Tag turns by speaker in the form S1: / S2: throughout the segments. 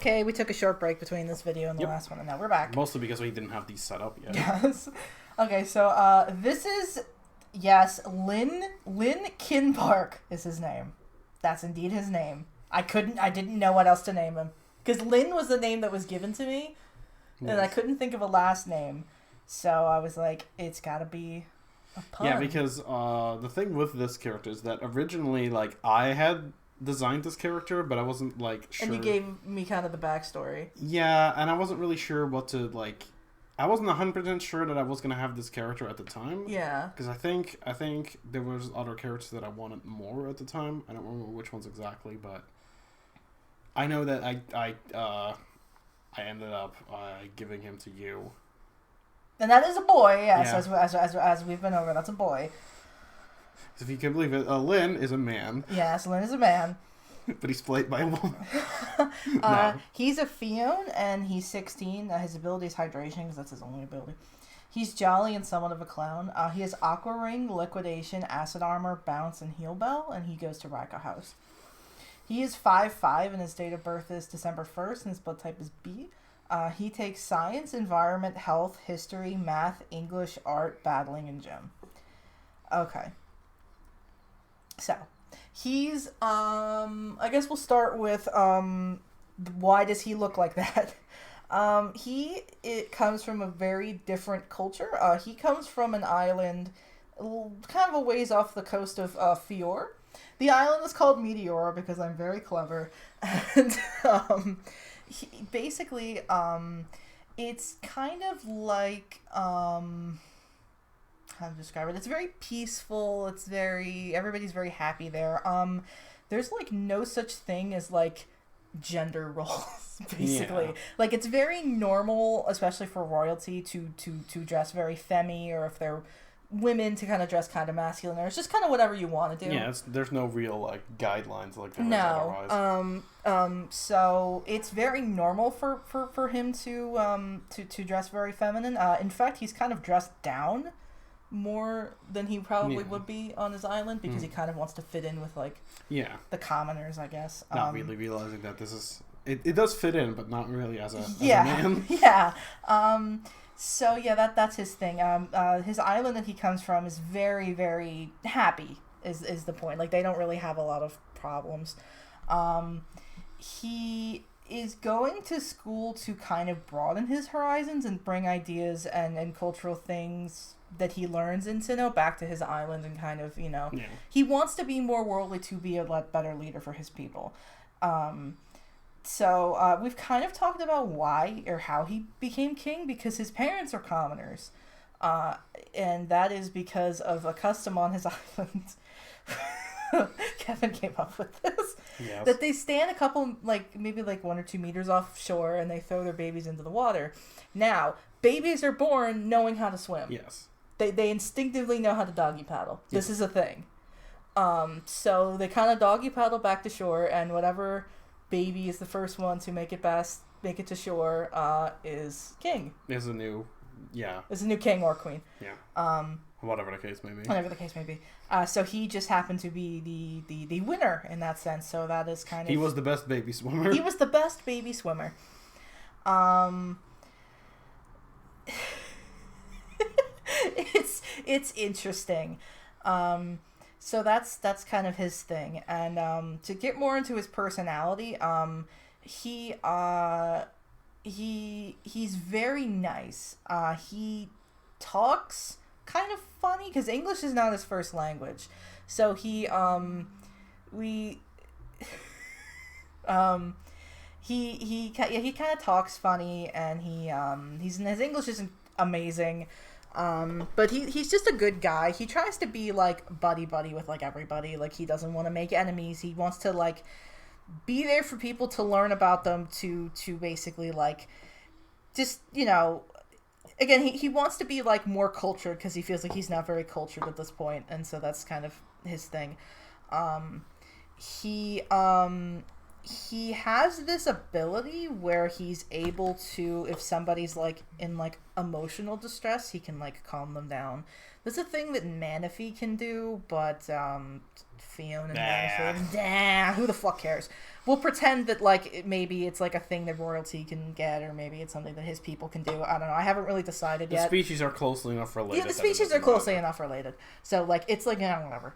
S1: okay. We took a short break between this video and the last one, and now we're back.
S2: Mostly because we didn't have these set up yet.
S1: Yes. Okay, so this is, yes, Linkin Park is his name. That's indeed his name. I didn't know what else to name him. Because Lynn was the name that was given to me, and I couldn't think of a last name. So I was like, it's gotta be a pun.
S2: Yeah, because the thing with this character is that originally, like, I had designed this character, but I wasn't, like, sure.
S1: And you gave me kind of the backstory.
S2: Yeah, and I wasn't really sure what to, like... I wasn't 100% sure that I was going to have this character at the time.
S1: Yeah.
S2: Because I think there was other characters that I wanted more at the time. I don't remember which ones exactly, but I know that I ended up giving him to you. And
S1: that is a boy, yes, yeah. as we've been over, that's a boy.
S2: If you can believe it, Lynn is a man.
S1: Yes, Lynn is a man.
S2: But he's played by a woman.
S1: No. He's a Fion, and he's 16. His ability is hydration, because that's his only ability. He's jolly and somewhat of a clown. He has Aqua Ring, Liquidation, Acid Armor, Bounce, and Heal Bell, and he goes to Raka House. He is 5'5", and his date of birth is December 1st, and his blood type is B. He takes Science, Environment, Health, History, Math, English, Art, Battling, and Gym. Okay. So... He's, I guess we'll start with, why does he look like that? It comes from a very different culture. He comes from an island kind of a ways off the coast of, Fior. The island is called Meteora because I'm very clever. And, basically, it's kind of like, how to describe it. It's very peaceful. Everybody's very happy there. There's like no such thing as like gender roles, basically. Yeah. Like it's very normal, especially for royalty, to dress very femme, or if they're women to kind of dress kind of masculine, or it's just kind of whatever you want to do.
S2: Yeah, there's no real like guidelines like there is otherwise.
S1: So it's very normal for him to dress very feminine. In fact, he's kind of dressed down more than he probably would be on his island, because he kind of wants to fit in with like the commoners, I guess.
S2: Not really realizing that this is it does fit in, but not really as a man.
S1: Yeah. So yeah, that's his thing. His island that he comes from is very, very happy. Is the point? Like they don't really have a lot of problems. He is going to school to kind of broaden his horizons and bring ideas and cultural things that he learns in Sinnoh back to his island, and kind of, he wants to be more worldly to be a better leader for his people. So we've kind of talked about why or how he became king, because his parents are commoners. And that is because of a custom on his island. Kevin came up with this.
S2: Yes. That
S1: they stand a couple, maybe 1 or 2 meters offshore, and they throw their babies into the water. Now, babies are born knowing how to swim.
S2: Yes.
S1: They instinctively know how to doggy paddle. This is a thing. So they kind of doggy paddle back to shore, and whatever baby is the first one to make it to shore is king.
S2: Is a new
S1: king or queen.
S2: Yeah. Whatever the case may be.
S1: Whatever the case may be. So he just happened to be the winner in that sense. So that is kind of...
S2: He was the best baby swimmer.
S1: He was the best baby swimmer. It's interesting. So that's kind of his thing. And to get more into his personality, he's very nice. He talks kind of funny because English is not his first language. So he kind of talks funny, and his English isn't amazing. But he's just a good guy. He tries to be like buddy with like everybody. Like he doesn't want to make enemies. He wants to like be there for people, to learn about them, to basically like just, again, he wants to be like more cultured, because he feels like he's not very cultured at this point, and so that's kind of his thing. He has this ability where he's able to, if somebody's like in like emotional distress, he can like calm them down. That's a thing that Manaphy can do, but Fiona and Manaphy, who the fuck cares? we'll pretend that like maybe it's like a thing that royalty can get, or maybe it's something that his people can do. I don't know. I haven't really decided yet.
S2: The species are closely enough related.
S1: Yeah, the species are closely enough related. So like it's like whatever.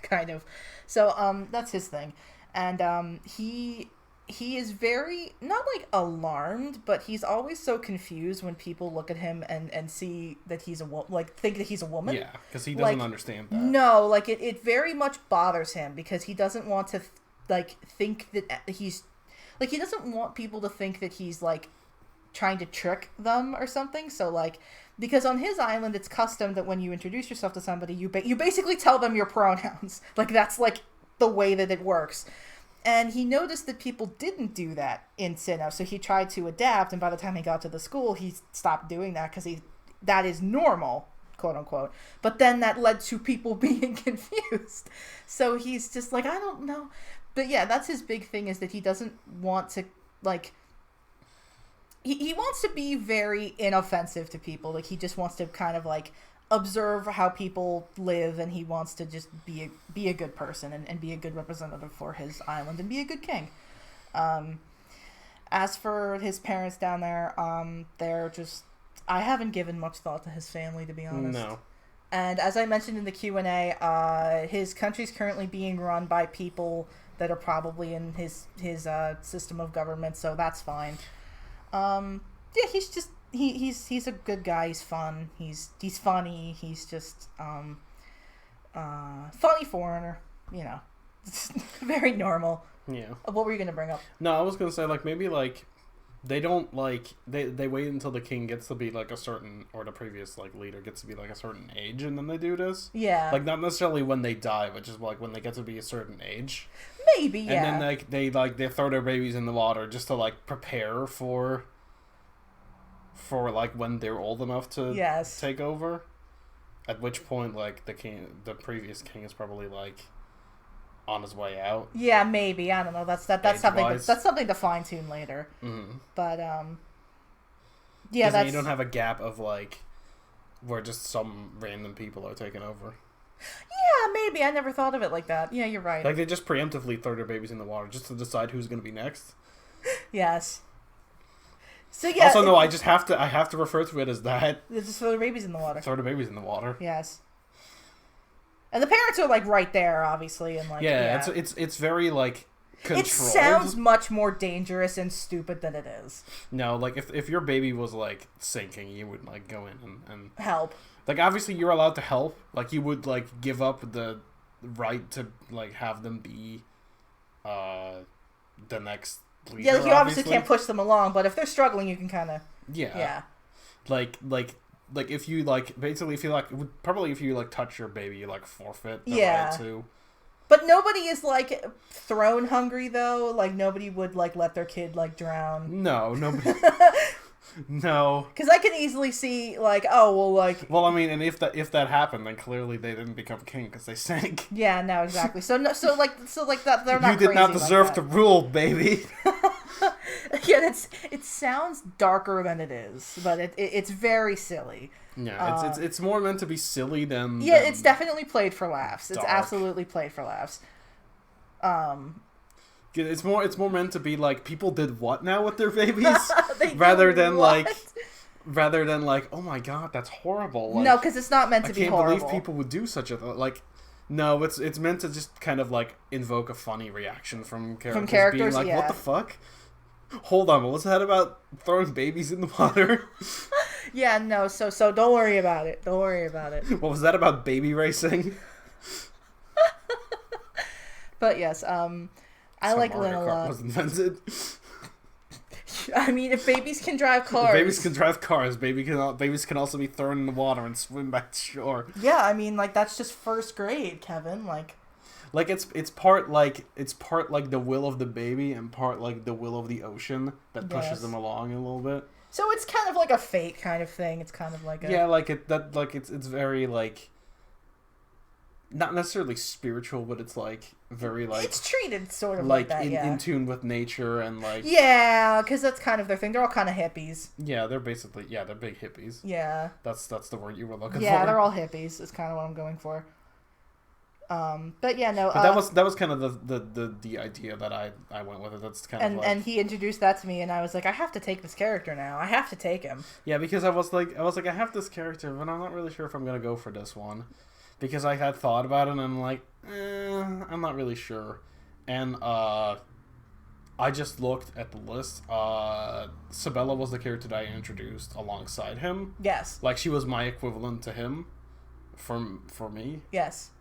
S1: Kind of. So that's his thing, and he is very, not like alarmed, but he's always so confused when people look at him and see that he's think that he's a woman.
S2: Yeah, because he doesn't understand that.
S1: No, like it very much bothers him because he doesn't want to think that he's like, he doesn't want people to think that he's like trying to trick them or something. So like, because on his island it's custom that when you introduce yourself to somebody, you basically tell them your pronouns. Like that's like the way that it works. And he noticed that people didn't do that in Sinnoh, so he tried to adapt, and by the time he got to the school, he stopped doing that because that is normal, quote unquote. But then that led to people being confused. So he's just like, I don't know. But yeah, that's his big thing, is that he doesn't want to, like, he wants to be very inoffensive to people. Like, he just wants to kind of, like, observe how people live, and he wants to just be a good person and be a good representative for his island and be a good king. As for his parents down there, they're just, I haven't given much thought to his family, to be honest.
S2: No.
S1: And as I mentioned in the Q&A, his country's currently being run by people that are probably in his system of government, so that's fine. Yeah, he's just he's a good guy. He's fun. He's funny. He's just funny foreigner. You know, very normal.
S2: Yeah.
S1: What were you gonna bring up?
S2: No, I was gonna say like maybe like they don't like they wait until the king gets to be like a certain, or the previous like leader gets to be like a certain age, and then they do this.
S1: Yeah.
S2: Like not necessarily when they die, but just like when they get to be a certain age.
S1: Maybe. Yeah.
S2: And then like they throw their babies in the water just to like prepare for like when they're old enough to take over. At which point like the previous king is probably like on his way out.
S1: Yeah, maybe. I don't know. That's something to fine tune later.
S2: Mm-hmm.
S1: But yeah, that's,
S2: you don't have a gap of like where just some random people are taking over.
S1: Yeah, maybe. I never thought of it like that. Yeah, you're right.
S2: Like they just preemptively throw their babies in the water just to decide who's going to be next.
S1: Yes. So yeah.
S2: Also, no, I have to refer to it as that.
S1: Just throw the babies in the water.
S2: Throw the babies in the water.
S1: Yes. And the parents are like right there, obviously, and like
S2: it's very like controlled.
S1: It sounds much more dangerous and stupid than it is.
S2: No, like if your baby was like sinking, you would like go in and
S1: help. Like
S2: obviously you're allowed to help. Like you would like give up the right to like have them be the next leader.
S1: Yeah, like you obviously can't push them along, but if they're struggling, you can kind of yeah. Like if you like basically if you like probably if you like touch your baby, you like forfeit the right to. But nobody is like throne hungry though. Like nobody would like let their kid like drown.
S2: No, nobody. No.
S1: Because I can easily see like, oh well, like.
S2: Well, I mean, and if that happened, then clearly they didn't become king because they sank.
S1: Yeah, no, exactly. So like that they're not.
S2: You did not deserve to rule, baby.
S1: Yeah, it sounds darker than it is, but it's very silly.
S2: Yeah, it's more meant to be silly than.
S1: Yeah, it's definitely played for laughs.
S2: Dark.
S1: It's absolutely played for laughs.
S2: It's more meant to be like people did what now with their babies, rather than like oh my god, that's horrible. Like,
S1: no, because it's not meant to be horrible. I
S2: can't believe people would do such a like. No, it's meant to just kind of like invoke a funny reaction from characters being like, what the fuck? Hold on, what's that about throwing babies in the water?
S1: Yeah, no, so don't worry about it. Don't worry about it.
S2: What was that about, baby racing?
S1: But yes, I like Lynn a lot.
S2: Was invented.
S1: I mean, if babies can drive cars,
S2: babies can also be thrown in the water and swim back to shore.
S1: Yeah, I mean, like that's just first grade, Kevin. Like
S2: it's part like the will of the baby and part like the will of the ocean that pushes them along a little bit.
S1: So it's kind of like a fate kind of thing. It's kind of like
S2: it's very like not necessarily spiritual, but it's like very like
S1: it's treated sort of like that,
S2: in tune with nature and like
S1: because that's kind of their thing. They're all kind of hippies.
S2: Yeah, they're basically they're big hippies.
S1: Yeah,
S2: that's the word you were looking for.
S1: Yeah, they're all hippies. Is kind of what I'm going for. But yeah, no.
S2: But that was kind of the idea that I went with it. That's kind of like...
S1: And he introduced that to me, and I was like, I have to take this character now. I have to take him.
S2: Yeah, because I was like, I have this character, but I'm not really sure if I'm gonna go for this one, because I had thought about it, and I'm like, I'm not really sure, and I just looked at the list. Sabella was the character that I introduced alongside him.
S1: Yes.
S2: Like, she was my equivalent to him, for me.
S1: Yes.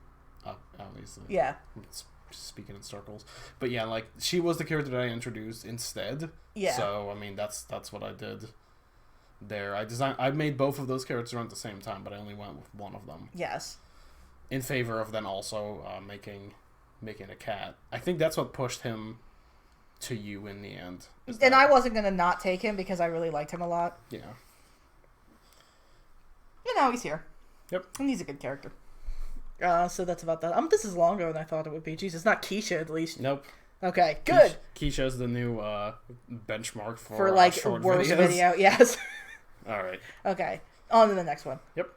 S2: Obviously.
S1: Yeah.
S2: Speaking in circles, but yeah, like, she was the character that I introduced instead.
S1: Yeah.
S2: So I mean, that's what I did there. I made both of those characters at the same time, but I only went with one of them.
S1: Yes.
S2: In favor of then also making a cat. I think that's what pushed him to you in the end.
S1: And I wasn't gonna not take him because I really liked him a lot.
S2: Yeah.
S1: And now he's here.
S2: Yep.
S1: And he's a good character. So that's about that. This is longer than I thought it would be. Jesus, not Keisha at least.
S2: Nope.
S1: Okay, good.
S2: Keisha's the new benchmark
S1: for like
S2: short
S1: worst
S2: videos.
S1: video. Yes.
S2: All right.
S1: Okay, on to the next one.
S2: Yep.